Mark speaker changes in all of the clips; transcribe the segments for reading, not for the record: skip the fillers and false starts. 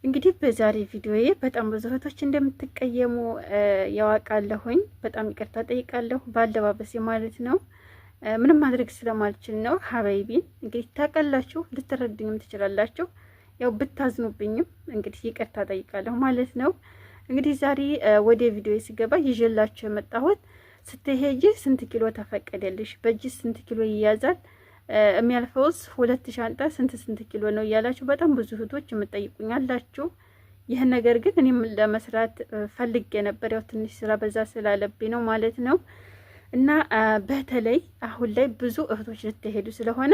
Speaker 1: እንግዲህ በዛሬ ቪዲዮዬ በጣም ብዙ እህቶች እንደምትቀየሙ ያዋቃለሁኝ። በጣም ይቅርታ ጠይቃለሁ፣ ባለባበሴ ማለት ነው። ምንም ማድረግ ስለማልችል ነው። ሀበይቢን እንግዲህ ታውቃላችሁ፣ ልትረዱኝም ትችላላችሁ። ያው ብታዝኑብኝም እንግዲህ ይቅርታ ጠይቃለሁ ማለት ነው። እንግዲህ ዛሬ ወደ ቪዲዮ ሲገባ ይዤላችሁ የመጣሁት ስትሄጂ ስንት ኪሎ ተፈቀደልሽ፣ በእጅ ስንት ኪሎ ይያዛል፣ የሚያልፈውስ 2 ሻንጣ ስንት ኪሎ ነው እያላችሁ በጣም ብዙ እህቶች የምትጠይቁኛላችሁ። ይህን ነገር ግን እኔም ለመስራት ፈልጌ ነበር። ያው ትንሽ ስራ በዛ ስላለብኝ ነው ማለት ነው። እና በተለይ አሁን ላይ ብዙ እህቶች ልትሄዱ ስለሆነ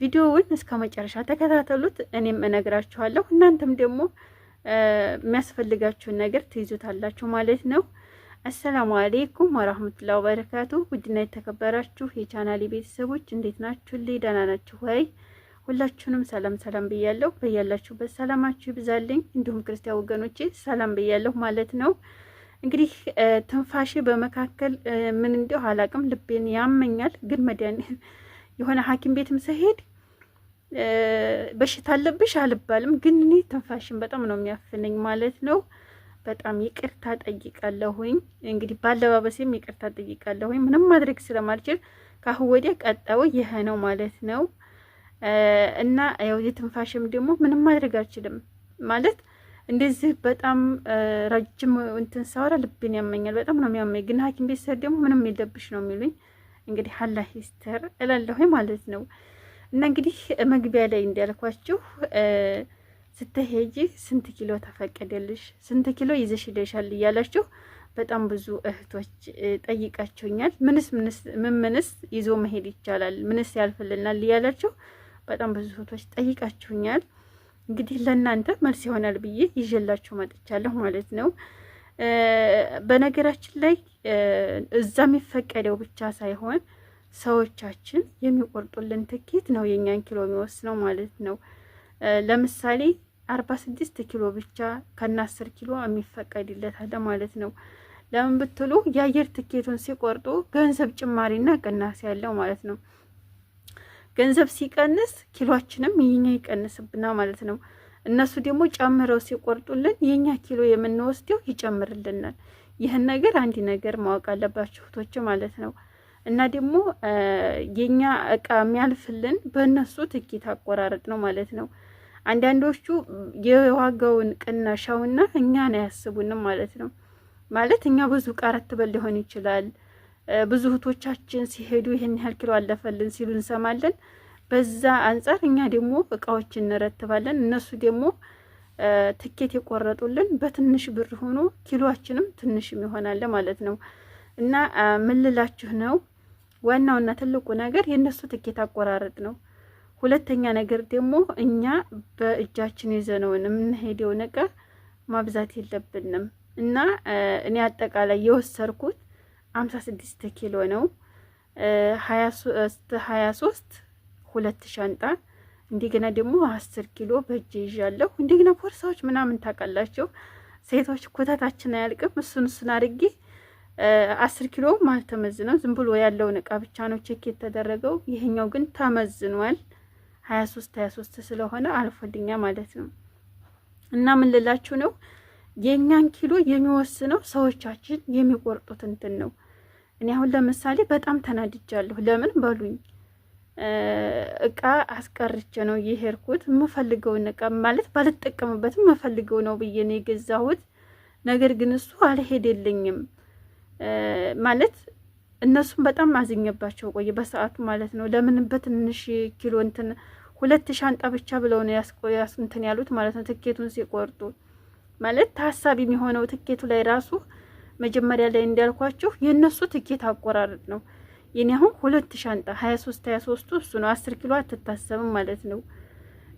Speaker 1: ቪዲዮውን እስከ መጨረሻ ተከታተሉት። እኔም እነግራችኋለሁ፣ እናንተም ደግሞ የሚያስፈልጋችሁን ነገር ትይዙታላችሁ ማለት ነው። አሰላሙ አሌይኩም ወራህመቱላሂ ወበረካቱ። ውድና የተከበራችሁ የቻናሌ ቤተሰቦች እንዴት ናችሁ? ደህና ናችሁ ወይ? ሁላችሁንም ሰላም ሰላም ብያለሁ። በያላችሁበት ሰላማችሁ ይብዛልኝ። እንዲሁም ክርስቲያን ወገኖቼ ሰላም ብያለሁ ማለት ነው። እንግዲህ ትንፋሽ በመካከል ምን እንደው አላቅም፣ ልቤን ያመኛል። ግን መድኃኒት የሆነ ሐኪም ቤትም ስሄድ በሽታ አለብሽ አልባልም፣ ግን እኔ ትንፋሽን በጣም ነው የሚያፍነኝ ማለት ነው። በጣም ይቅርታ ጠይቃለሁኝ። እንግዲህ ባለባበሴም ይቅርታ ጠይቃለሁኝ። ምንም ማድረግ ስለማልችል ካሁን ወዲያ ቀጣው ይሄ ነው ማለት ነው። እና ያው የትንፋሽም ደግሞ ምንም ማድረግ አልችልም ማለት እንደዚህ በጣም ረጅም እንትን ሳወራ ልብን ያመኛል። በጣም ነው የሚያመኝ። ግን ሐኪም ቤት ስሄድ ደግሞ ምንም የለብሽ ነው የሚሉኝ። እንግዲህ አላህ ይስተር እላለሁኝ ማለት ነው። እና እንግዲህ መግቢያ ላይ እንዳልኳችሁ ስትሄጂ ስንት ኪሎ ተፈቀደልሽ፣ ስንት ኪሎ ይዘሽ ሄደሻል እያላችሁ በጣም ብዙ እህቶች ጠይቃችሁኛል። ምንስ ይዞ መሄድ ይቻላል፣ ምንስ ያልፍልናል እያላችሁ በጣም ብዙ እህቶች ጠይቃችሁኛል። እንግዲህ ለእናንተ መልስ ይሆናል ብዬ ይዤላችሁ መጥቻለሁ ማለት ነው። በነገራችን ላይ እዛ የሚፈቀደው ብቻ ሳይሆን ሰዎቻችን የሚቆርጡልን ትኬት ነው የኛን ኪሎ የሚወስነው ማለት ነው። ለምሳሌ 46 ኪሎ ብቻ ከ10 ኪሎ የሚፈቀድለት አለ ማለት ነው። ለምን ብትሉ የአየር ትኬቱን ሲቆርጡ ገንዘብ ጭማሪና ቅናሴ ያለው ማለት ነው። ገንዘብ ሲቀንስ ኪሎአችንም የኛ ይቀንስብና ማለት ነው። እነሱ ደግሞ ጨምረው ሲቆርጡልን የኛ ኪሎ የምንወስደው ይጨምርልናል። ይህን ነገር አንድ ነገር ማወቅ አለባችሁ እህቶች ማለት ነው። እና ደግሞ የኛ እቃ የሚያልፍልን በእነሱ ትኬት አቆራረጥ ነው ማለት ነው። አንዳንዶቹ የዋጋውን ቅናሻውና እኛን አያስቡንም ማለት ነው። ማለት እኛ ብዙ ቃረት በል ሊሆን ይችላል። ብዙ እህቶቻችን ሲሄዱ ይሄን ያህል ኪሎ አለፈልን ሲሉ እንሰማለን። በዛ አንጻር እኛ ደግሞ እቃዎችን እንረትባለን። እነሱ ደግሞ ትኬት የቆረጡልን በትንሽ ብር ሆኖ ኪሎአችንም ትንሽም ይሆናል ማለት ነው። እና ምን ልላችሁ ነው፣ ዋናውና ትልቁ ነገር የእነሱ ትኬት አቆራረጥ ነው። ሁለተኛ ነገር ደግሞ እኛ በእጃችን ይዘነውን የምንሄደውን እቃ ማብዛት የለብንም። እና እኔ አጠቃላይ የወሰርኩት 56 ኪሎ ነው። 23 2 ሻንጣ፣ እንደገና ደግሞ 10 ኪሎ በእጅ ይዣለሁ። እንደገና ቦርሳዎች ምናምን ታውቃላችሁ፣ ሴቶች ኮታታችን አያልቅም። እሱን አድርጌ 10 ኪሎ ማለት ተመዝነው ዝም ብሎ ያለውን እቃ ብቻ ነው ቼክ የተደረገው። ይሄኛው ግን ተመዝኗል። 23 ስለሆነ አልፎልኛ ማለት ነው። እና ምን ልላችሁ ነው፣ የኛን ኪሎ የሚወስነው ሰዎቻችን የሚቆርጡት እንትን ነው። እኔ አሁን ለምሳሌ በጣም ተናድጃለሁ። ለምን በሉኝ፣ እቃ አስቀርቼ ነው የሄድኩት። የምፈልገውን እቃ ማለት ባልጠቀምበትም የምፈልገው ነው ብዬ ነው የገዛሁት። ነገር ግን እሱ አልሄደልኝም ማለት እነሱም በጣም አዝኘባቸው ቆየ በሰዓቱ ማለት ነው። ለምን በትንሽ ኪሎ እንትን 2 ሻንጣ ብቻ ብለው ነው እንትን ያሉት ማለት ነው። ትኬቱን ሲቆርጡ ማለት ታሳቢ የሚሆነው ትኬቱ ላይ ራሱ መጀመሪያ ላይ እንዳልኳችሁ የእነሱ ትኬት አቆራረጥ ነው። የኔ አሁን 2 ሻንጣ 23 እሱ ነው። 10 ኪሎ አትታሰብም ማለት ነው።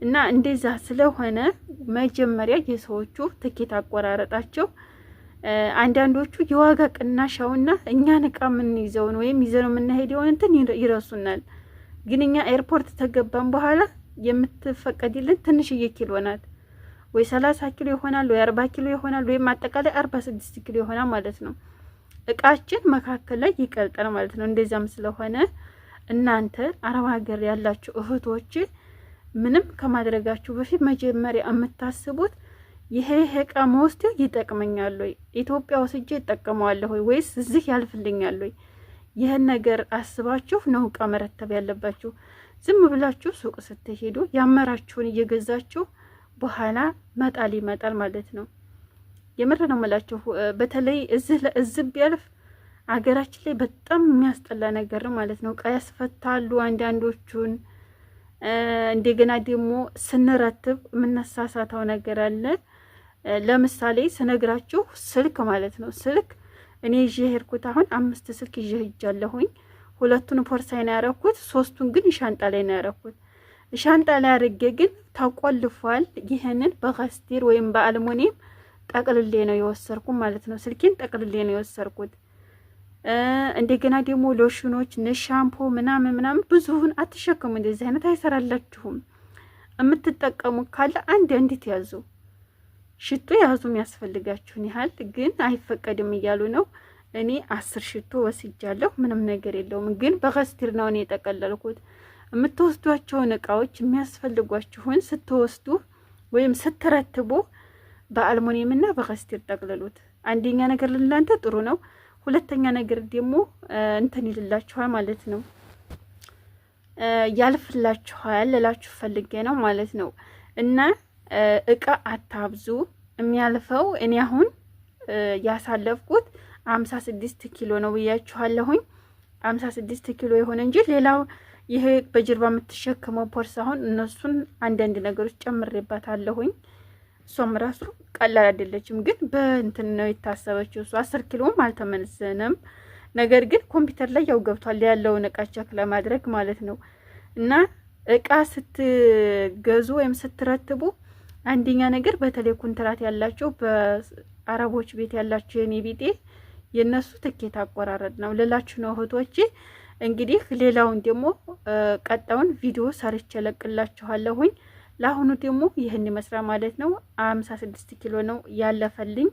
Speaker 1: እና እንደዛ ስለሆነ መጀመሪያ የሰዎቹ ትኬት አቆራረጣቸው አንዳንዶቹ የዋጋ ቅናሻውና እኛን እቃ የምንይዘውን ወይም ይዘነው የምንሄደውን እንትን ይረሱናል። ግን እኛ ኤርፖርት ተገባን በኋላ የምትፈቀድልን ትንሽዬ ኪሎ ናት። ወይ 30 ኪሎ ይሆናል፣ ወይ 40 ኪሎ ይሆናል፣ ወይም አጠቃላይ 46 ኪሎ ይሆናል ማለት ነው። እቃችን መካከል ላይ ይቀልጣል ማለት ነው። እንደዛም ስለሆነ እናንተ አረብ ሀገር ያላችሁ እህቶች ምንም ከማድረጋችሁ በፊት መጀመሪያ የምታስቡት ይሄ እቃ መወስደው ይጠቅመኛል ወይ? ኢትዮጵያ ወስጄ እጠቀመዋለሁ ወይስ እዚህ ያልፍልኛል ወይ? ይህን ነገር አስባችሁ ነው እቃ መረተብ ያለባችሁ። ዝም ብላችሁ ሱቅ ስትሄዱ ያመራችሁን እየገዛችሁ በኋላ መጣል ይመጣል ማለት ነው። የምር ነው የምላችሁ። በተለይ እዚህ ቢያልፍ አገራችን ላይ በጣም የሚያስጠላ ነገር ነው ማለት ነው። እቃ ያስፈታሉ አንዳንዶቹን። እንደገና ደግሞ ስንረትብ የምነሳሳተው ነገር አለ። ለምሳሌ ስነግራችሁ ስልክ ማለት ነው። ስልክ እኔ ይዤ ሄድኩት። አሁን 5 ስልክ ይዤ ሄጃለሁኝ። 2ቱን ፖርሳይ ነው ያረኩት፣ 3ቱን ግን ሻንጣ ላይ ነው ያረኩት። ሻንጣ ላይ አድርጌ ግን ተቆልፏል። ይህንን በካስቲር ወይም በአልሙኒየም ጠቅልሌ ነው የወሰርኩት ማለት ነው። ስልኬን ጠቅልሌ ነው የወሰርኩት። እንደገና ደግሞ ሎሽኖች፣ ሻምፖ ምናምን ብዙውን አትሸከሙ። እንደዚህ አይነት አይሰራላችሁም። የምትጠቀሙ ካለ አንዲት ያዙ። ሽቶ ያዙ የሚያስፈልጋችሁን ያህል፣ ግን አይፈቀድም እያሉ ነው። እኔ 10 ሽቶ ወስጃለሁ። ምንም ነገር የለውም፣ ግን በካስቲር ነው እኔ የጠቀለልኩት። የምትወስዷቸውን እቃዎች የሚያስፈልጓችሁን ስትወስዱ ወይም ስትረትቡ በአልሙኒየም እና በካስቲር ጠቅልሉት። አንደኛ ነገር ለእናንተ ጥሩ ነው። ሁለተኛ ነገር ደግሞ እንትን ይልላችኋል ማለት ነው፣ ያልፍላችኋል ልላችሁ ፈልጌ ነው ማለት ነው። እና እቃ አታብዙ። የሚያልፈው እኔ አሁን ያሳለፍኩት 56 ኪሎ ነው ብያችኋለሁኝ። 56 ኪሎ የሆነ እንጂ ሌላው ይሄ በጀርባ የምትሸከመው ፖርሳ አሁን እነሱን አንዳንድ ነገሮች ጨምሬባታለሁኝ። እሷም ራሱ ቀላል አይደለችም፣ ግን በእንትን ነው የታሰበችው። እሷ 10 ኪሎም አልተመነዘነም። ነገር ግን ኮምፒውተር ላይ ያው ገብቷል ያለውን እቃ ቸክ ለማድረግ ማለት ነው። እና እቃ ስትገዙ ወይም ስትረትቡ አንደኛ ነገር በተለይ ኮንትራት ያላቸው በአረቦች ቤት ያላቸው የኔ ቢጤ የነሱ ትኬት አቆራረጥ ነው ልላችሁ ነው እህቶቼ። እንግዲህ ሌላውን ደግሞ ቀጣውን ቪዲዮ ሰርቼ ለቅላችኋለሁኝ። ለአሁኑ ደግሞ ይህን ይመስላል ማለት ነው። 56 ኪሎ ነው ያለፈልኝ።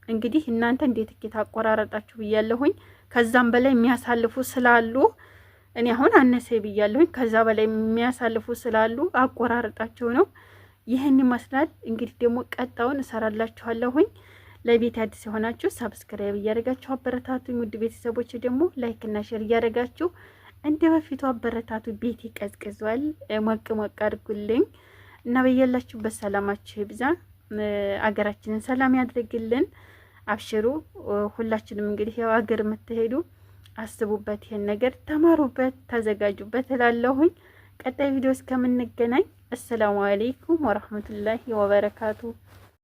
Speaker 1: እንግዲህ እናንተ እንዴት ትኬት አቆራረጣችሁ ብያለሁኝ። ከዛም በላይ የሚያሳልፉ ስላሉ እኔ አሁን አነሰ ብያለሁኝ። ከዛ በላይ የሚያሳልፉ ስላሉ አቆራረጣቸው ነው። ይህን ይመስላል እንግዲህ ደግሞ ቀጣውን እሰራላችኋለሁኝ። ለቤት አዲስ የሆናችሁ ሰብስክራይብ እያደረጋችሁ አበረታቱኝ። ውድ ቤተሰቦች ደግሞ ላይክ እና ሼር እያደረጋችሁ እንደ በፊቱ አበረታቱ። ቤት ይቀዝቅዟል፣ ሞቅ ሞቅ አድርጉልኝ እና በያላችሁበት ሰላማችሁ ይብዛ። አገራችንን ሰላም ያድርግልን። አብሽሩ። ሁላችንም እንግዲህ ያው አገር የምትሄዱ አስቡበት፣ ይሄን ነገር ተማሩበት፣ ተዘጋጁበት እላለሁኝ። ቀጣይ ቪዲዮ እስከምንገናኝ አሰላሙ አለይኩም ወራህመቱላሂ ወበረካቱ።